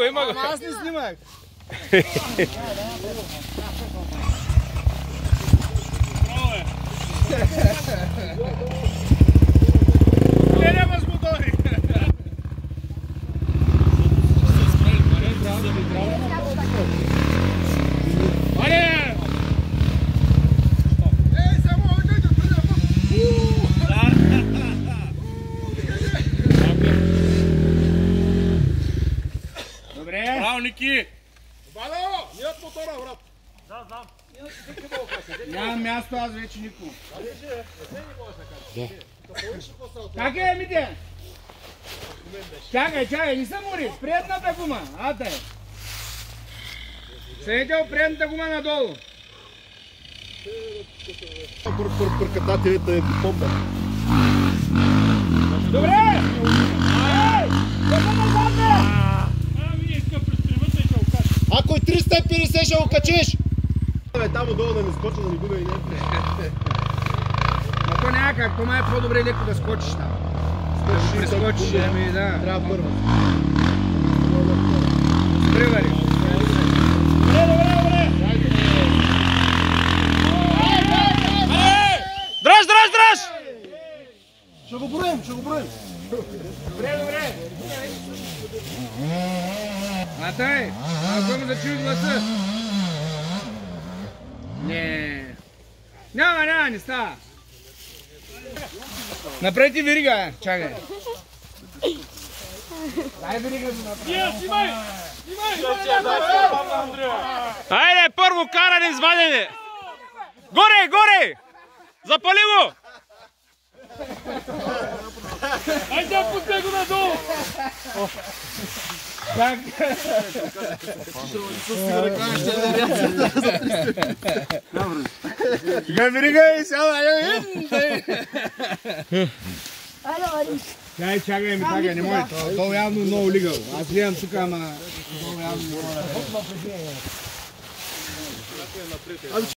Има го. Аз не снимах. Гледаме с мотори. Добре. Браво, Ники! Валя, ние от мотора, брат. Да, знам. Нямам място, аз вече никога. Как е, Мите? Чакай, не съм мори. Предната гума, ате. Седел предната гума надолу. Пръкатателите е помпа. Добре! Ей! Ако е 350 ще го качиш! Там отдолу да не скоча, да не губя и не. Но то няма как, то май е по-добре леко да скочиш там. Да прескочиш, ами да. Трябва първа. Добре, Вари. Дръж! Ще го броим. Добре. Матай, ако му зачуи гласа. Няма, не става. Напрети верига, чакай. Дай верига да направи. Снимай! Айде, първо каране извадене! Горе! Запали го! Айде, пустай го надолу! Как? Сега верига и сяда. Чакай, не може. То явно много лигал. Аз гледам тук, ама...